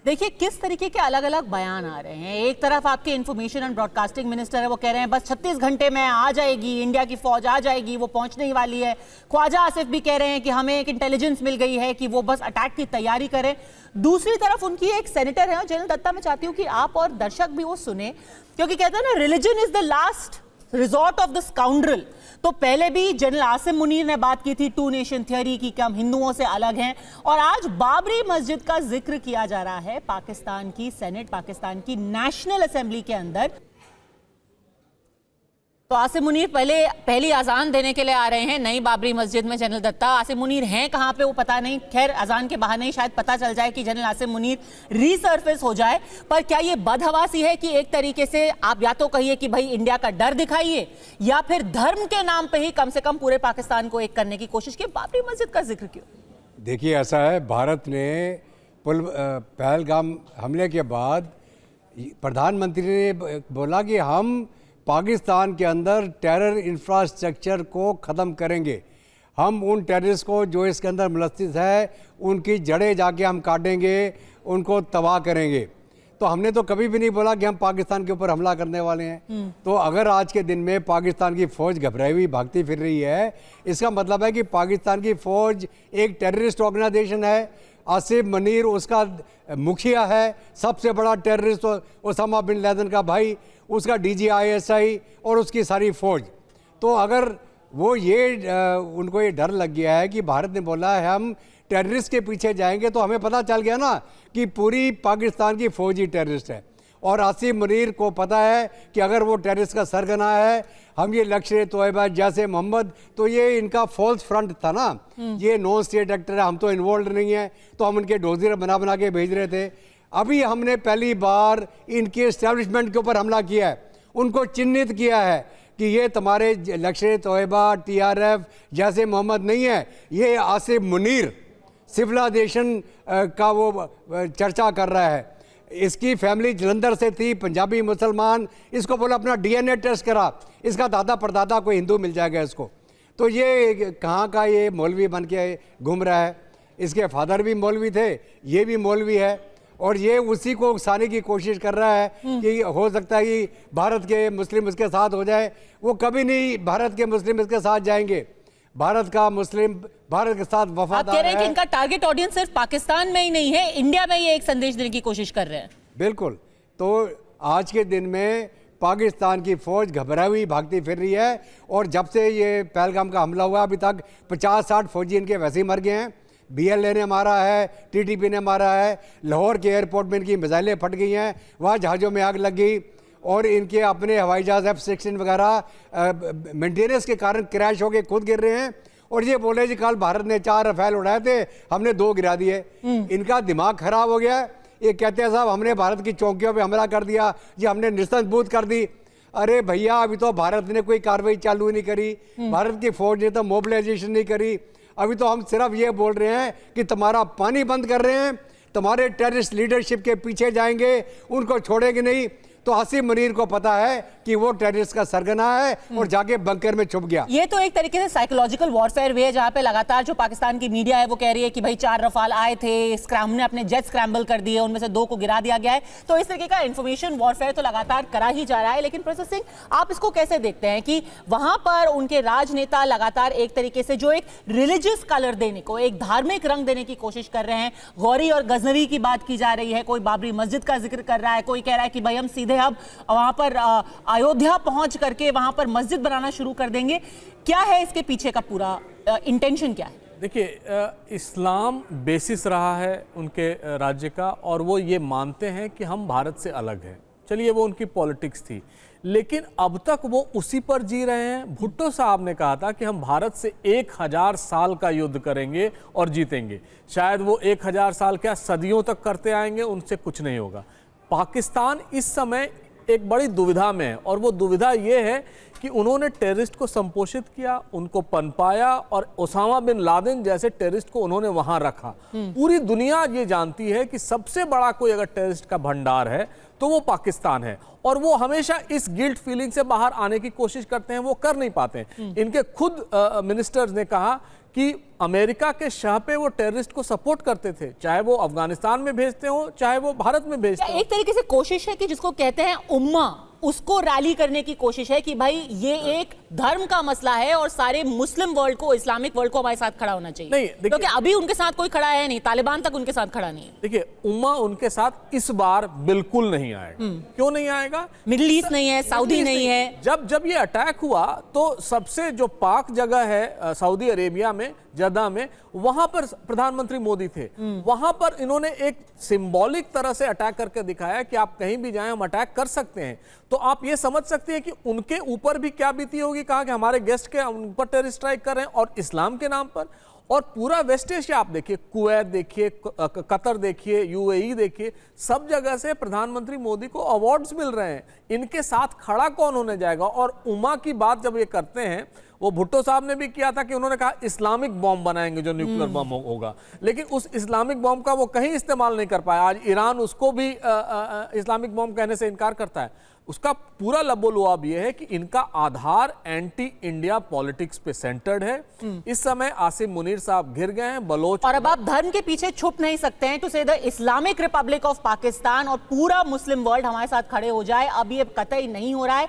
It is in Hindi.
देखिए किस तरीके के अलग अलग बयान आ रहे हैं। एक तरफ आपके इंफॉर्मेशन एंड ब्रॉडकास्टिंग मिनिस्टर है, वो कह रहे हैं बस 36 घंटे में आ जाएगी, इंडिया की फौज आ जाएगी, वो पहुंचने ही वाली है। ख्वाजा आसिफ भी कह रहे हैं कि हमें एक इंटेलिजेंस मिल गई है कि वो बस अटैक की तैयारी करें। दूसरी तरफ उनकी एक सेनेटर है जनरल दत्ता, मैं चाहती हूँ कि आप और दर्शक भी वो सुने, क्योंकि कहते हैं ना, religion is the last resort of the scoundrel. तो पहले भी जनरल आसिम मुनीर ने बात की थी टू नेशन थ्योरी की, कि हम हिंदुओं से अलग हैं, और आज बाबरी मस्जिद का जिक्र किया जा रहा है पाकिस्तान की सेनेट, पाकिस्तान की नेशनल असेंबली के अंदर। तो आसिम मुनीर पहली अजान देने के लिए आ रहे हैं नई बाबरी मस्जिद में। जनरल दत्ता, आसिम मुनीर हैं कहां पे वो पता नहीं, खैर अजान के बहाने ही शायद पता चल जाए कि जनरल आसिम मुनीर रीसर्फेस हो जाए। पर क्या ये बदहवासी है कि एक तरीके से आप या तो कहिए कि भाई इंडिया का डर दिखाइए, या फिर धर्म के नाम पे ही कम से कम पूरे पाकिस्तान को एक करने की कोशिश की? बाबरी मस्जिद का जिक्र क्यों? देखिए ऐसा है, भारत ने पहलगाम हमले के बाद प्रधानमंत्री ने बोला कि हम पाकिस्तान के अंदर टेरर इंफ्रास्ट्रक्चर को ख़त्म करेंगे, हम उन टेररिस्ट को जो इसके अंदर मुलस्सिस है उनकी जड़ें जाके हम काटेंगे, उनको तबाह करेंगे। तो हमने तो कभी भी नहीं बोला कि हम पाकिस्तान के ऊपर हमला करने वाले हैं। तो अगर आज के दिन में पाकिस्तान की फ़ौज घबराई हुई भागती फिर रही है, इसका मतलब है कि पाकिस्तान की फ़ौज एक टेररिस्ट ऑर्गेनाइजेशन है। आसिफ मुनीर उसका मुखिया है, सबसे बड़ा टेररिस्ट ओसामा बिन लादेन का भाई, उसका DGISI और उसकी सारी फ़ौज। तो अगर वो उनको ये डर लग गया है कि भारत ने बोला है हम टेररिस्ट के पीछे जाएंगे, तो हमें पता चल गया ना कि पूरी पाकिस्तान की फ़ौज ही टेररिस्ट है। और आसिफ मुनीर को पता है कि अगर वो टेररिस्ट का सरगना है, हम ये लश्कर तोयबा जैसे मोहम्मद, तो ये इनका फॉल्स फ्रंट था ना, ये नॉन स्टेट एक्टर है, हम तो इन्वॉल्व नहीं है, तो हम इनके डोजियर बना के भेज रहे थे। अभी हमने पहली बार इनके एस्टेब्लिशमेंट के ऊपर हमला किया है, उनको चिन्हित किया है कि ये तुम्हारे लश्कर तोयबा TRF जैसे मोहम्मद नहीं है, ये आसिफ मुनीर सिविलाइजेशन का वो चर्चा कर रहा है। इसकी फैमिली जलंधर से थी, पंजाबी मुसलमान, इसको बोला अपना DNA टेस्ट करा, इसका दादा परदादा कोई हिंदू मिल जाएगा इसको। तो ये कहाँ का ये मौलवी बन के घूम रहा है। इसके फादर भी मौलवी थे, ये भी मौलवी है, और ये उसी को उकसाने की कोशिश कर रहा है कि हो सकता है कि भारत के मुस्लिम इसके साथ हो जाए। वो कभी नहीं भारत के मुस्लिम इसके साथ जाएंगे। भारत का मुस्लिम भारत के साथ वफादार है। आप कह रहे हैं कि इनका टारगेट ऑडियंस सिर्फ पाकिस्तान में ही नहीं है, इंडिया में ये एक संदेश देने की कोशिश कर रहे हैं। बिल्कुल। तो आज के दिन में पाकिस्तान की फ़ौज घबराई हुई भागती फिर रही है, और जब से ये पहलगाम का हमला हुआ अभी तक 50-60 फौजी इनके वैसे ही मर गए हैं। BLA ने मारा है, TTP ने मारा है, लाहौर के एयरपोर्ट में इनकी मिसाइलें फट गई हैं, वहाँ जहाज़ों में आग लग गई, और इनके अपने हवाई जहाज़ F-16 वगैरह मेंटेनेंस के कारण क्रैश होकर खुद गिर रहे हैं। और ये बोले जी कल भारत ने 4 रफेल उड़ाए थे, हमने 2 गिरा दिए। इनका दिमाग खराब हो गया है। ये कहते हैं साहब हमने भारत की चौकियों पे हमला कर दिया जी, हमने निस्तंभूत कर दी। अरे भैया, अभी तो भारत ने कोई कार्रवाई चालू नहीं करी, भारत की फौज ने तो मोबिलाइजेशन नहीं करी। अभी तो हम सिर्फ ये बोल रहे हैं कि तुम्हारा पानी बंद कर रहे हैं, तुम्हारे टेररिस्ट लीडरशिप के पीछे जाएंगे, उनको छोड़ेंगे नहीं। तो आसिफ मुनीर को पता है कि वो टेररिस्ट का सरगना है और जाके बंकर में छुप गया। ये तो एक तरीके से साइकोलॉजिकल वॉरफेयर वे है, जहां पे लगातार जो पाकिस्तान की मीडिया है वो कह रही है कि भाई 4 रफाल आए थे, हमने अपने जेट स्क्रैम्बल कर दिए, उनमें से 2 को गिरा दिया गया है। तो इस तरीके का इंफॉर्मेशन वॉरफेयर तो लगातार करा ही जा रहा है। लेकिन प्रोफेसर सिंह, आप इसको कैसे देखते हैं कि वहां पर उनके राजनेता लगातार एक तरीके से जो एक रिलीजियस कलर देने को, एक धार्मिक रंग देने की कोशिश कर रहे हैं? गौरी और गजनवी की बात की जा रही है, कोई बाबरी मस्जिद का जिक्र कर रहा है, कोई कह रहा है कि भाई हम सीधे अब वहां पर अयोध्या पहुंच करके वहां पर मस्जिद बनाना शुरू कर देंगे। क्या है इसके पीछे का पूरा इंटेंशन क्या है? देखिए, इस्लाम बेसिस रहा है उनके राज्य का, और वो ये मानते हैं कि हम भारत से अलग हैं। चलिए, वो उनकी पॉलिटिक्स थी, लेकिन अब तक वो उसी पर जी रहे हैं। भुट्टो साहब ने कहा था कि हम भारत से 1000 साल का युद्ध करेंगे और जीतेंगे। शायद वो 1000 साल क्या सदियों तक करते आएंगे, उनसे कुछ नहीं होगा। पाकिस्तान इस समय एक बड़ी दुविधा में है, और वो दुविधा ये है कि उन्होंने टेररिस्ट को संपोषित किया, उनको पनपाया, और ओसामा बिन लादेन जैसे टेररिस्ट को उन्होंने वहां रखा। पूरी दुनिया ये जानती है कि सबसे बड़ा कोई अगर टेररिस्ट का भंडार है तो वो पाकिस्तान है। और वो हमेशा इस गिल्ट फीलिंग से बाहर आने की कोशिश करते हैं, वो कर नहीं पाते हैं। इनके खुद मिनिस्टर्स ने कहा कि अमेरिका के शाह पे वो टेररिस्ट को सपोर्ट करते थे, चाहे वो अफगानिस्तान में भेजते हो चाहे वो भारत में भेजते हो। एक तरीके से कोशिश है कि जिसको कहते हैं उम्मा, उसको रैली करने की कोशिश है कि भाई ये एक धर्म का मसला है और सारे मुस्लिम वर्ल्ड को, इस्लामिक वर्ल्ड को हमारे साथ खड़ा होना चाहिए। नहीं, देखिए, क्योंकि अभी उनके साथ कोई खड़ा है नहीं, तालिबान तक उनके साथ खड़ा नहीं है। देखिए, उम्मा उनके साथ इस बार बिल्कुल नहीं आएगा। क्यों नहीं आएगा? मिडिल ईस्ट नहीं है, सऊदी नहीं है। जब ये अटैक हुआ तो सबसे जो पाक जगह है सऊदी अरेबिया में, जद्दा में, वहां पर प्रधानमंत्री मोदी थे। वहां पर इन्होंने एक सिंबॉलिक तरह से अटैक करके दिखाया कि आप कहीं भी जाएं हम अटैक कर सकते हैं। तो आप ये समझ सकते हैं कि उनके ऊपर भी क्या बीती होगी। कहा कि हमारे गेस्ट के ऊपर टेरर स्ट्राइक कर रहे हैं और इस्लाम के नाम पर। और पूरा वेस्ट एशिया आप देखिए, कुवैत देखिए, कतर देखिए, यूएई देखिए, सब जगह से प्रधानमंत्री मोदी को अवार्ड्स मिल रहे हैं। इनके साथ खड़ा कौन होने जाएगा? और उमा की बात जब ये करते हैं, वो भुट्टो साहब ने भी किया था कि उन्होंने कहा इस्लामिक बॉम्ब बनाएंगे जो न्यूक्लियर बॉम्ब होगा, लेकिन उस इस्लामिक बॉम्ब का वो कहीं इस्तेमाल नहीं कर पाया। आज ईरान उसको भी इस्लामिक बॉम्ब कहने से इनकार करता है। उसका पूरा लबोलुआब ये है कि इनका आधार एंटी इंडिया पॉलिटिक्स पे सेंटर्ड है। इस समय आसिम मुनीर साहब घिर गए हैं, बलोच। और अब आप धर्म के पीछे छुप नहीं सकते हैं टू से the Islamic Republic of Pakistan और पूरा मुस्लिम वर्ल्ड हमारे साथ खड़े हो जाए। अब ये कतई नहीं हो रहा है।